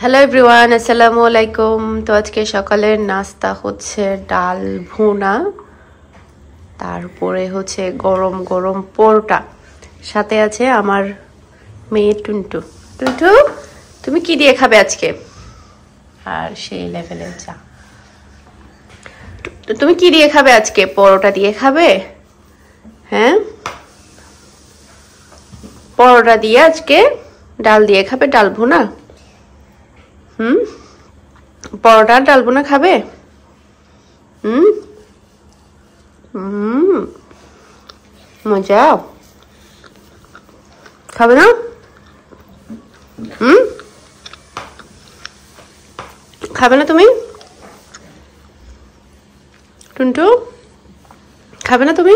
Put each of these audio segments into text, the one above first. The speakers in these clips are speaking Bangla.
হ্যালো এভরিওয়ান, আসসালামু আলাইকুম। তো আজকে সকালের নাস্তা হচ্ছে ডাল ভুনা, তারপরে হচ্ছে গরম গরম পরোটা, সাথে আছে আমার মেয়ে টুনটু। টুনটু, তুমি কি দিয়ে খাবে আজকে? আর সেই লেভেলের চা। তুমি কি দিয়ে খাবে আজকে? পরোটা দিয়ে খাবে? হ্যাঁ, পরোটা দিয়ে আজকে ডাল দিয়ে খাবে, ডাল ভুনা। পরোটা ডাল ভুনা খাবে? হুম হুম মজা। খাবে না? হুম, খাবে না তুমি? টুনটু, খাবে না তুমি?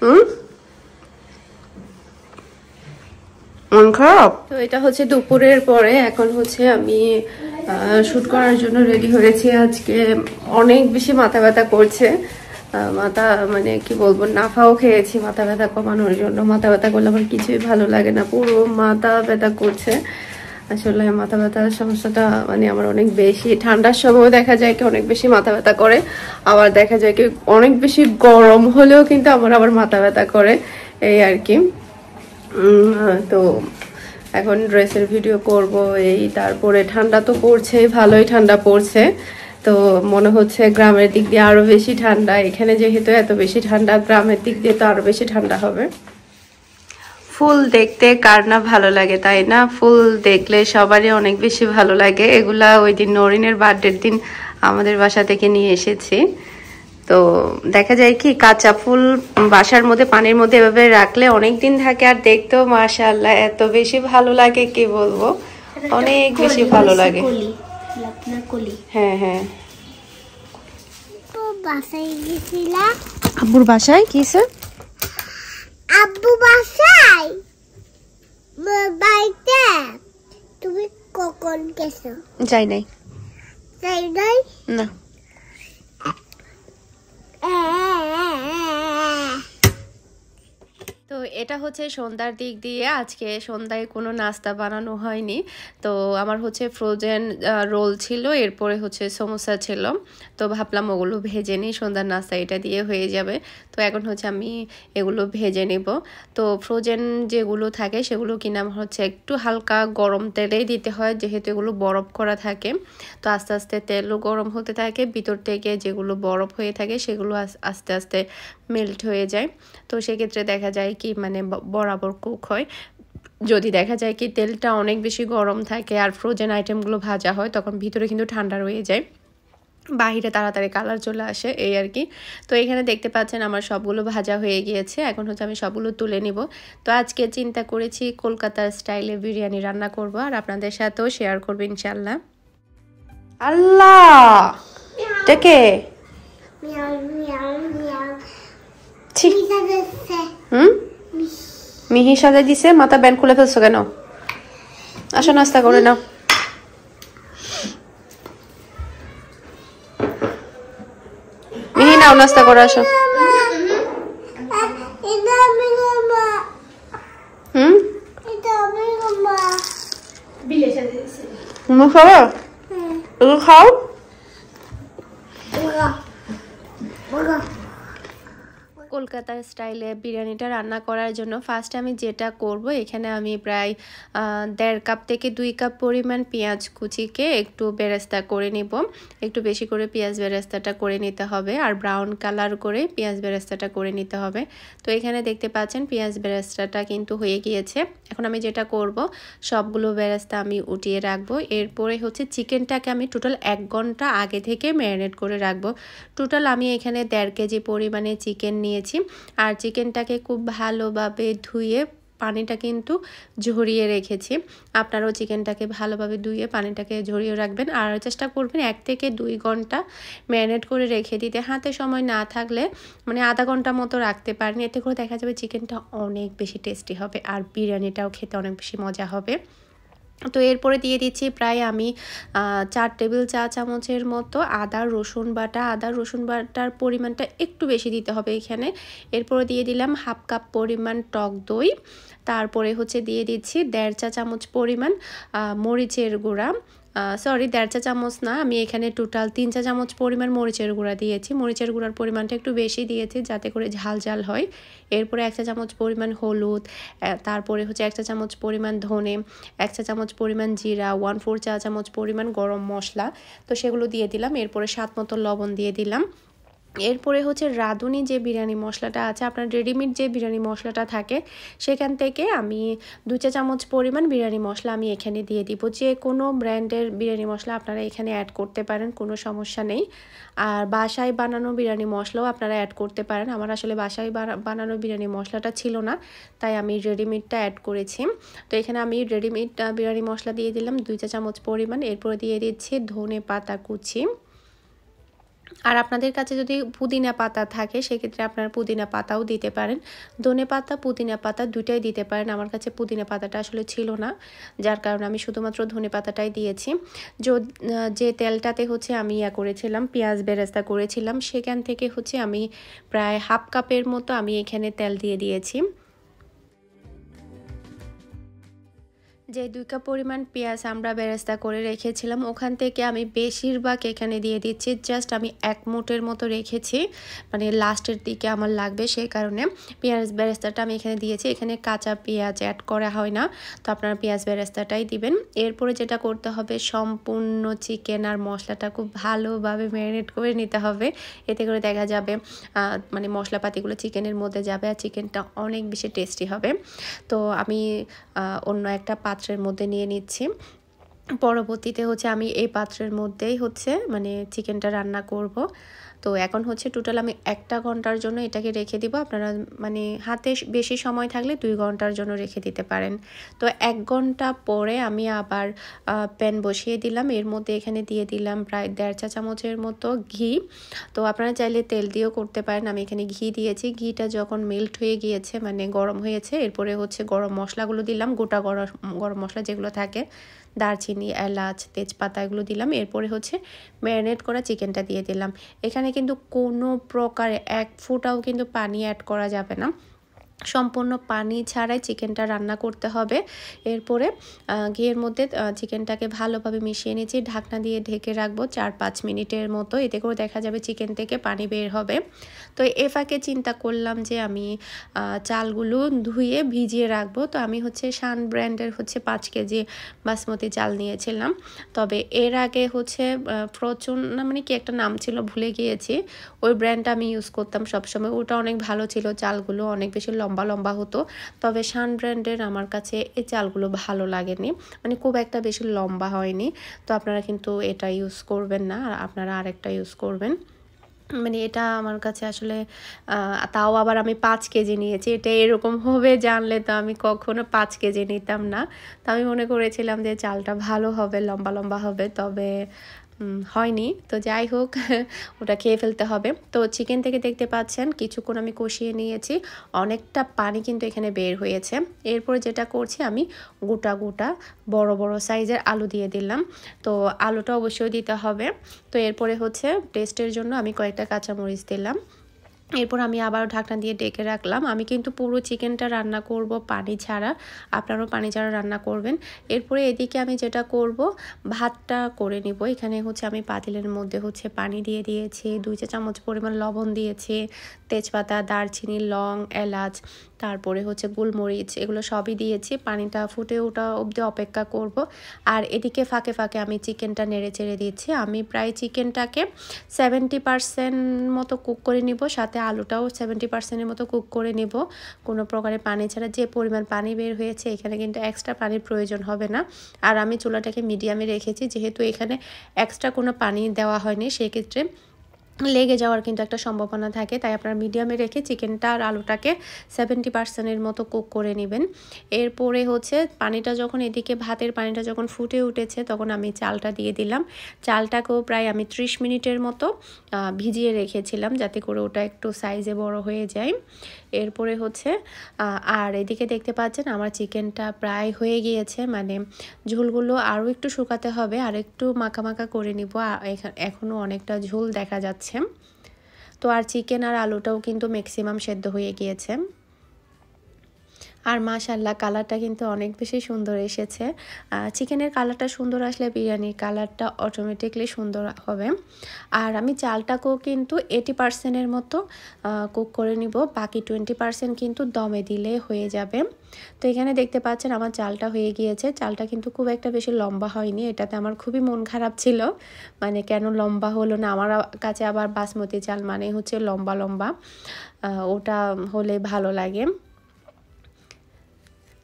হুম, মন খারাপ? তো এটা হচ্ছে দুপুরের পরে, এখন হচ্ছে আমি শুট করার জন্য রেডি হয়েছি। আজকে অনেক বেশি মাথা ব্যথা করছে, মাথা মানে কি বলবো, নাফাও খেয়েছি মাথা ব্যথা কমানোর জন্য। মাথা ব্যথা করলে আমার কিছুই ভালো লাগে না, পুরো মাথা ব্যথা করছে। আসলে মাথা ব্যথার সমস্যাটা মানে আমার অনেক বেশি। ঠান্ডার সময় দেখা যায় কি অনেক বেশি মাথা ব্যথা করে, আবার দেখা যায় কি অনেক বেশি গরম হলেও কিন্তু আমার আবার মাথা ব্যথা করে, এই আর কি। তো এখন ড্রেসের ভিডিও করব এই, তারপরে ঠান্ডা তো পড়ছে, ভালোই ঠান্ডা পড়ছে। তো মনে হচ্ছে গ্রামের দিক দিয়ে আরো বেশি ঠান্ডা, এখানে যেহেতু এত বেশি ঠান্ডা, গ্রামের দিক দিয়ে তো আরো বেশি ঠান্ডা হবে। ফুল দেখতে কার না ভালো লাগে, তাই না? ফুল দেখলে সবারই অনেক বেশি ভালো লাগে। এগুলা ওই দিন নরিনের বার্থডের দিন আমাদের বাসা থেকে নিয়ে এসেছি। তো দেখা যায় কি কাঁচা ফুল বাসার মধ্যে পানির মধ্যে এভাবে রাখলে অনেক দিন থাকে, আর দেখতেও মাশাআল্লাহ এত বেশি ভালো লাগে, কি বলবো, অনেক বেশি ভালো লাগে। হ্যাঁ হ্যাঁ, আব্বুর বাসায় কিসে? আব্বু বাসায় বাইতে তুমি কখন গেছো? যাই নাই। যাই নাই না। তো এটা হচ্ছে সন্ধ্যার দিক দিয়ে, আজকে সন্ধ্যায় কোনো নাস্তা বানানো হয়নি। তো আমার হচ্ছে ফ্রোজেন রোল ছিল, এরপরে হচ্ছে সমোসা ছিল। তো ভাবলাম ওগুলো ভেজে নিই, সন্ধ্যার নাস্তা এটা দিয়ে হয়ে যাবে। তো এখন হচ্ছে আমি এগুলো ভেজে নেব। তো ফ্রোজেন যেগুলো থাকে সেগুলো কিনা হচ্ছে একটু হালকা গরম তেলেই দিতে হয়, যেহেতু এগুলো বরফ করা থাকে। তো আস্তে আস্তে তেলও গরম হতে থাকে, ভিতর থেকে যেগুলো বরফ হয়ে থাকে সেগুলো আস্তে আস্তে মেল্ট হয়ে যায়। তো সেক্ষেত্রে দেখা যায় কি মানে বরাবর কুক হয়। যদি দেখা যায় কি তেলটা অনেক বেশি গরম থাকে আর ফ্রোজেন আইটেমগুলো ভাজা হয়, তখন ভিতরে কিন্তু ঠান্ডা রয়ে যায়, বাহিরে তাড়াতাড়ি কালার চলে আসে, এই আর কি। তো এখানে দেখতে পাচ্ছেন আমার সবগুলো ভাজা হয়ে গিয়েছে, এখন হচ্ছে আমি সবগুলো তুলে নিব। তো আজকে চিন্তা করেছি কলকাতার স্টাইলে বিরিয়ানি রান্না করব, আর আপনাদের সাথেও শেয়ার করবো ইনশাল্লাহ। আল্লাহ, ডেকে মিহি সাজা দিছে, মাথা ব্যান্ড খুলে ফেলছো কেন? আসো নাস্তা করে নাও। মিহি নাও, নাস্তা করে আসো। খাও। কলকাতার স্টাইলে বিরিয়ানিটা রান্না করার জন্য ফার্স্ট আমি যেটা করব, এখানে আমি প্রায় 1.5 কাপ থেকে 2 কাপ পরিমাণ পেঁয়াজ কুচিকে একটু বেরেস্তা করে নিব। একটু বেশি করে পেঁয়াজ বেরেস্তাটা করে নিতে হবে, আর ব্রাউন কালার করে পেঁয়াজ বেরেস্তাটা করে নিতে হবে। তো এখানে দেখতে পাচ্ছেন পেঁয়াজ বেরেস্তাটা কিন্তু হয়ে গিয়েছে। এখন আমি যেটা করব, সবগুলো বেরেস্তা আমি উঠিয়ে রাখবো। এরপরে হচ্ছে চিকেনটাকে আমি টোটাল 1 ঘন্টা আগে থেকে ম্যারিনেট করে রাখবো। টোটাল আমি এখানে 1.5 কেজি পরিমাণে চিকেন নিয়েছি, আর চিকেনটাকে খুব ভালোভাবে ধুয়ে পানিটা কিন্তু ঝরিয়ে রেখেছি। আপনারাও চিকেনটাকে ভালোভাবে ধুয়ে পানিটাকে ঝরিয়ে রাখবেন, আর চেষ্টা করবেন 1 থেকে 2 ঘন্টা ম্যারিনেট করে রেখে দিতে। হাতে সময় না থাকলে মানে আধা ঘন্টা মতো রাখতে পারেন, এতে করে দেখা যাবে চিকেনটা অনেক বেশি টেস্টি হবে, আর বিরিয়ানিটাও খেতে অনেক বেশি মজা হবে। তো এরপরে দিয়ে দিচ্ছি প্রায় আমি 4 টেবিল চা চামচের মতো আদা রসুন বাটার পরিমাণটা একটু বেশি দিতে হবে এখানে। এরপরে দিয়ে দিলাম হাফ কাপ পরিমাণ টক দই, তারপরে হচ্ছে দিয়ে দিচ্ছি 1.5 চা চামচ পরিমাণ মরিচের গুঁড়া, সরি 1.5 চা চামচ না, আমি এখানে টোটাল 3 চা চামচ পরিমাণ মরিচের গুঁড়া দিয়েছি। মরিচের গুঁড়ার পরিমাণটা একটু বেশি দিয়েছি যাতে করে ঝাল ঝাল হয়। এরপরে 1 চা চামচ পরিমাণ হলুদ, তারপরে হচ্ছে 1 চা চামচ পরিমাণ ধনে, 1 চা চামচ পরিমাণ জিরা, 1/4 চা চামচ পরিমাণ গরম মশলা, তো সেগুলো দিয়ে দিলাম। এরপরে স্বাদ মতো লবণ দিয়ে দিলাম। এরপরে হচ্ছে রাঁধুনি যে বিরিয়ানি মশলাটা আছে, আপনার রেডিমেড যে বিরিয়ানি মশলাটা থাকে সেখান থেকে আমি 2 চা চামচ পরিমাণ বিরিয়ানি মশলা আমি এখানে দিয়ে দিব। যে কোনো ব্র্যান্ডের বিরিয়ানি মশলা আপনারা এখানে অ্যাড করতে পারেন, কোনো সমস্যা নেই। আর বাসায় বানানো বিরিয়ানি মশলাও আপনারা অ্যাড করতে পারেন। আমার আসলে বাসায় বানানো বিরিয়ানি মশলাটা ছিল না, তাই আমি রেডিমেডটা অ্যাড করেছি। তো এখানে আমি রেডিমেড বিরিয়ানি মশলা দিয়ে দিলাম 2 চা চামচ পরিমাণ। এরপরে দিয়ে দিচ্ছি ধনে পাতা কুচি। আর আপনাদের কাছে যদি পুদিনা পাতা থাকে সেক্ষেত্রে আপনারা পুদিনা পাতাও দিতে পারেন। ধনে পাতা পুদিনা পাতা দুটাই দিতে পারেন। আমার কাছে পুদিনা পাতাটা আসলে ছিল না, যার কারণে আমি শুধুমাত্র ধনে পাতাটাই দিয়েছি। যে তেলটাতে হচ্ছে আমি করেছিলাম পেঁয়াজ বেরেস্তা করেছিলাম, সেখান থেকে হচ্ছে আমি প্রায় হাফ কাপের মতো আমি এখানে তেল দিয়ে দিয়েছি। যে 2 কাপ পরিমাণ পেঁয়াজ আমরা বেরেস্তা করে রেখেছিলাম ওখান থেকে আমি বেশিরভাগ এখানে দিয়ে দিচ্ছি। জাস্ট আমি 1 মুঠের মতো রেখেছি, মানে লাস্টের দিকে আমার লাগবে সেই কারণে পেঁয়াজ বেরেস্তাটা আমি এখানে দিয়েছি। এখানে কাঁচা পেঁয়াজ অ্যাড করা হয় না, তো আপনারা পেঁয়াজ বেরেস্তাটাই দিবেন। এরপরে যেটা করতে হবে, সম্পূর্ণ চিকেন আর মশলাটা খুব ভালোভাবে ম্যারিনেট করে নিতে হবে। এতে করে দেখা যাবে মানে মশলাপাতিগুলো চিকেনের মধ্যে যাবে আর চিকেনটা অনেক বেশি টেস্টি হবে। তো আমি অন্য একটা পাত্রের মধ্যে নিয়ে নিচ্ছি। পরবর্তীতে হচ্ছে আমি এই পাত্রের মধ্যেই হচ্ছে মানে চিকেনটা রান্না করব। তো এখন হচ্ছে টোটাল আমি 1 ঘন্টার জন্য এটাকে রেখে দিব। আপনারা মানে হাতে বেশি সময় থাকলে 2 ঘন্টার জন্য রেখে দিতে পারেন। তো 1 ঘন্টা পরে আমি আবার প্যান বসিয়ে দিলাম। এর মধ্যে এখানে দিয়ে দিলাম প্রায় 1.5 চা চামচের মতো ঘি। তো আপনারা চাইলে তেল দিয়েও করতে পারেন, আমি এখানে ঘি দিয়েছি। ঘিটা যখন মেল্ট হয়ে গিয়েছে মানে গরম হয়েছে, এরপরে হচ্ছে গরম মশলাগুলো দিলাম, গোটা গরম মশলা যেগুলো থাকে, দারচিনি, এলাচ, তেজপাতা এগুলো দিলাম। এরপরে হচ্ছে ম্যারিনেট করা চিকেনটা দিয়ে দিলাম। এখানে কিন্তু কোনো প্রকার 1 ফোঁটাও কিন্তু পানি অ্যাড করা যাবে না, সম্পূর্ণ পানি ছাড়াই চিকেনটা রান্না করতে হবে। এরপরে ঘিয়ের মধ্যে চিকেনটাকে ভালোভাবে মিশিয়ে নিয়েছি, ঢাকনা দিয়ে ঢেকে রাখবো 4-5 মিনিটের মতো। এতে করে দেখা যাবে চিকেন থেকে পানি বের হবে। তো এ ফাঁকে চিন্তা করলাম যে আমি চালগুলো ধুয়ে ভিজিয়ে রাখবো। তো আমি হচ্ছে শান ব্র্যান্ডের হচ্ছে 5 কেজি বাসমতি চাল নিয়েছিলাম। তবে এর আগে হচ্ছে ফরচুন না মানে কি একটা নাম ছিল ভুলে গিয়েছি, ওই ব্র্যান্ডটা আমি ইউজ করতাম সবসময়। ওটা অনেক ভালো ছিল, চালগুলো অনেক বেশি লম্বা লম্বা হতো। তবে শান ব্র্যান্ডের আমার কাছে এই চালগুলো ভালো লাগেনি, মানে খুব একটা বেশি লম্বা হয়নি। তো আপনারা কিন্তু এটা ইউজ করবেন না, আর আপনারা আরেকটা ইউজ করবেন। মানে এটা আমার কাছে আসলে তাও আবার আমি 5 কেজি নিয়েছি। এটা এরকম হবে জানলে তো আমি কখনো 5 কেজি নিতাম না। তো আমি মনে করেছিলাম যে চালটা ভালো হবে, লম্বা লম্বা হবে, তবে হয়নি। তো যাই হোক ওটা খেয়ে ফেলতে হবে। তো চিকেন থেকে দেখতে পাচ্ছেন কিছুক্ষণ আমি কষিয়ে নিয়েছি, অনেকটা পানি কিন্তু এখানে বের হয়েছে। এরপরে যেটা করছি আমি গোটা গোটা বড় বড় সাইজের আলু দিয়ে দিলাম। তো আলুটা অবশ্যই দিতে হবে। তো এরপরে হচ্ছে টেস্টের জন্য আমি কয়েকটা কাঁচামরিচ দিলাম। এরপর আমি আবার ঢাকনা দিয়ে ডেকে রাখলাম। আমি কিন্তু পুরো চিকেনটা রান্না করব পানি ছাড়া, আপনারাও পানি ছাড়া রান্না করবেন। এরপরে এদিকে আমি যেটা করব, ভাতটা করে নিব। এখানে হচ্ছে আমি পাতিলের মধ্যে হচ্ছে পানি দিয়ে দিয়েছি, 2 চা চামচ পরিমাণ লবণ দিয়েছি, তেজপাতা, দারচিনি, লং, এলাচ, তারপরে হচ্ছে গোলমরিচ, এগুলো সবই দিয়েছি। পানিটা ফুটে ওঠা অবধি অপেক্ষা করব। আর এদিকে ফাঁকে ফাঁকে আমি চিকেনটা নেড়ে চেড়ে দিচ্ছি। আমি প্রায় চিকেনটাকে 70% মতো কুক করে নিব, সাথে আলুটাও 70%-এর মতো কুক করে নেব, কোনো প্রকারে পানি ছাড়া। যে পরিমাণ পানি বের হয়েছে এখানে কিন্তু এক্সট্রা পানির প্রয়োজন হবে না। আর আমি চুলাটাকে মিডিয়ামে রেখেছি, যেহেতু এখানে এক্সট্রা কোনো পানি দেওয়া হয়নি, সেক্ষেত্রে লেগে যাওয়ার কিন্তু একটা সম্ভাবনা থাকে, তাই আপনার মিডিয়ামে রেখে চিকেনটা আর আলুটাকে 70% মতো কুক করে নেবেন। এরপরে হচ্ছে পানিটা যখন এদিকে ভাতের পানিটা যখন ফুটে উঠেছে তখন আমি চালটা দিয়ে দিলাম। চালটাকেও প্রায় আমি 30 মিনিটের মতো ভিজিয়ে রেখেছিলাম যাতে করে ওটা একটু সাইজে বড় হয়ে যায়। এরপরে হচ্ছে আর এদিকে দেখতে পাচ্ছেন আমার চিকেনটা প্রায় হয়ে গিয়েছে, মানে ঝোলগুলো আরও একটু শুকাতে হবে, আর একটু মাখা মাখা করে নিব। এখনও অনেকটা ঝোল দেখা যাচ্ছে। তো আর চিকেন আর আলুটাও কিন্তু ম্যাক্সিমাম সেদ্ধ হয়ে গিয়েছে। আর মাশাআল্লাহ কালারটা কিন্তু অনেক বেশি সুন্দর এসেছে। চিকেনের কালারটা সুন্দর আসলে বিরিয়ানির কালারটা অটোমেটিকলি সুন্দর হবে। আর আমি চালটাকেও কিন্তু 80% মতো কুক করে নিব, বাকি 20% কিন্তু দমে দিলে হয়ে যাবে। তো এখানে দেখতে পাচ্ছেন আমার চালটা হয়ে গিয়েছে। চালটা কিন্তু খুব একটা বেশি লম্বা হয়নি, এটাতে আমার খুবই মন খারাপ ছিল, মানে কেন লম্বা হলো না। আমার কাছে আবার বাসমতি চাল মানে হচ্ছে লম্বা লম্বা, ওটা হলে ভালো লাগে।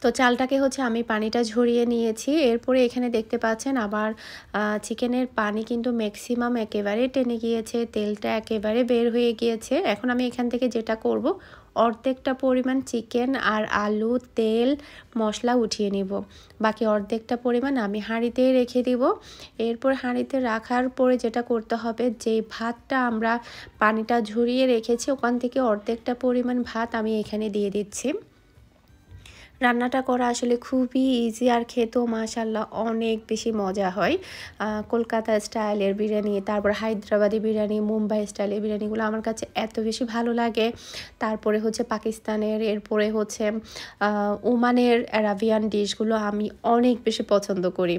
তো চালটাকে হচ্ছে আমি পানিটা ঝরিয়ে নিয়েছি। এরপরে এখানে দেখতে পাচ্ছেন আবার চিকেনের পানি কিন্তু ম্যাক্সিমাম একেবারে টেনে গিয়েছে, তেলটা একেবারে বের হয়ে গিয়েছে। এখন আমি এখান থেকে যেটা করব, অর্ধেকটা পরিমাণ চিকেন আর আলু তেল মশলা উঠিয়ে নিব, বাকি অর্ধেকটা পরিমাণ আমি হাঁড়িতে রেখে দিব। এরপর হাঁড়িতে রাখার পরে যেটা করতে হবে, যে ভাতটা আমরা পানিটা ঝরিয়ে রেখেছি ওখান থেকে অর্ধেকটা পরিমাণ ভাত আমি এখানে দিয়ে দিচ্ছি। রান্নাটা করা আসলে খুবই ইজি আর খেতেও মাশাআল্লাহ অনেক বেশি মজা হয়। কলকাতা স্টাইলের বিরিয়ানি, তারপর হায়দ্রাবাদি বিরিয়ানি, মুম্বাই স্টাইলের বিরিয়ানিগুলো আমার কাছে এত বেশি ভালো লাগে। তারপরে হচ্ছে পাকিস্তানের, এরপরে হচ্ছে ওমানের অ্যারাবিয়ান ডিশগুলো আমি অনেক বেশি পছন্দ করি।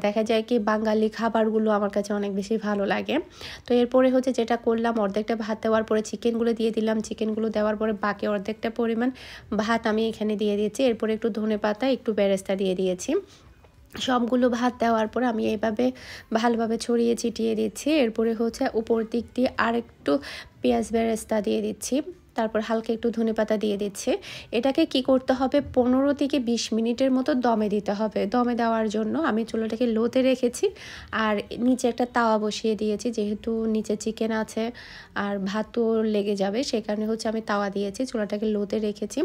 দেখা যায় কি বাঙালি খাবারগুলো আমার কাছে অনেক বেশি ভালো লাগে। তো এরপরে হচ্ছে যেটা করলাম, অর্ধেকটা ভাত দেওয়ার পরে চিকেনগুলো দিয়ে দিলাম। চিকেনগুলো দেওয়ার পরে বাকি অর্ধেকটা পরিমাণ ভাত আমি এখানে দিয়ে দিয়েছি। এরপরে একটু ধনেপাতা, একটু বেরেস্তা দিয়ে দিয়েছি। সবগুলো ভাত দেওয়ার পর আমি এইভাবে ভালোভাবে ছড়িয়ে ছিটিয়ে দিচ্ছি। এরপরে হচ্ছে উপর দিক দিয়ে আরেকটু পেঁয়াজ বেরেস্তা দিয়ে দিচ্ছি, তারপর হালকা একটু ধনেপাতা দিয়ে দিচ্ছে। এটাকে কি করতে হবে, 15 থেকে 20 মিনিটের মতো দমে দিতে হবে। দমে দেওয়ার জন্য আমি চুলাটাকে লোতে রেখেছি আর নিচে একটা তাওয়া বসিয়ে দিয়েছি, যেহেতু নিচে চিকেন আছে আর ভাতও লেগে যাবে সে কারণে হচ্ছে আমি তাওয়া দিয়েছি, চুলাটাকে লোতে রেখেছি।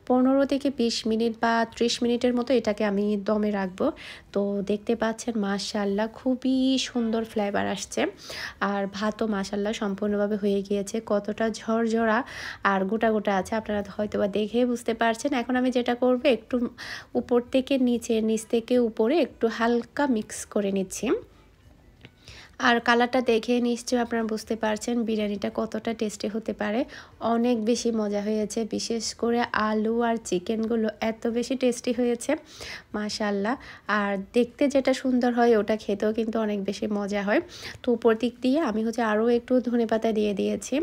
15 থেকে 20 মিনিট বা 30 মিনিটের মতো এটাকে আমি দমে রাখবো। তো দেখতে পাচ্ছেন মাশাআল্লাহ খুবই সুন্দর ফ্লেভার আসছে, আর ভাতও মাশাআল্লাহ সম্পূর্ণভাবে হয়ে গিয়েছে। কতটা ঝরঝরা আর গোটা গোটা আছে আপনারা হয়তো বা দেখে বুঝতে পারছেন। এখন আমি যেটা করব, একটু উপর থেকে নিচে, নিচ থেকে উপরে একটু হালকা মিক্স করে নিচ্ছি। আর কালারটা দেখে নিশ্চয়ই আপনারা বুঝতে পারছেন বিরিয়ানিটা কতটা টেস্টি হতে পারে। অনেক বেশি মজা হয়েছে, বিশেষ করে আলু আর চিকেনগুলো এত বেশি টেস্টি হয়েছে মাশাআল্লাহ। আর দেখতে যেটা সুন্দর হয় ওটা খেতেও কিন্তু অনেক বেশি মজা হয়। তো উপর দিক দিয়ে আমি হচ্ছে আরও একটু ধনেপাতা দিয়ে দিয়েছি।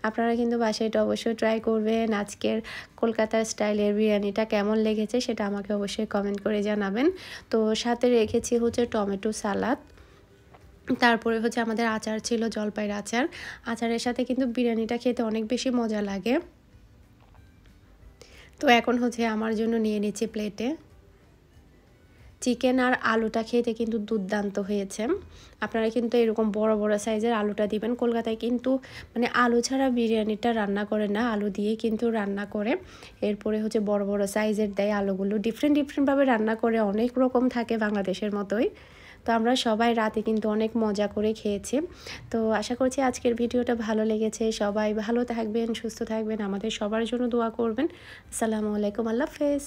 আপনারা কিন্তু বাসায় এটা অবশ্যই ট্রাই করবেন। আজকের কলকাতার স্টাইলের বিরিয়ানিটা কেমন লেগেছে সেটা আমাকে অবশ্যই কমেন্ট করে জানাবেন। তো সাথে রেখেছি হচ্ছে টমেটো সালাদ, তারপরে হচ্ছে আমাদের আচার ছিল, জলপাইয়ের আচার। আচারের সাথে কিন্তু বিরিয়ানিটা খেতে অনেক বেশি মজা লাগে। তো এখন হচ্ছে আমার জন্য নিয়ে নিচ্ছি প্লেটে। চিকেন আর আলুটা খেতে কিন্তু দুর্দান্ত হয়েছে। আপনারা কিন্তু এরকম বড় বড় সাইজের আলুটা দিবেন। কলকাতায় কিন্তু মানে আলু ছাড়া বিরিয়ানিটা রান্না করে না, আলু দিয়ে কিন্তু রান্না করে। এরপরে হচ্ছে বড় বড় সাইজের দেয় আলুগুলো, ডিফারেন্টভাবে রান্না করে, অনেক রকম থাকে বাংলাদেশের মতোই। তো আমরা সবাই রাতে কিন্তু অনেক মজা করে খেয়েছি। তো আশা করছি আজকের ভিডিওটা ভালো লেগেছে। সবাই ভালো থাকবেন, সুস্থ থাকবেন, আমাদের সবার জন্য দোয়া করবেন। আসসালামু আলাইকুম, আল্লাহ হাফেজ।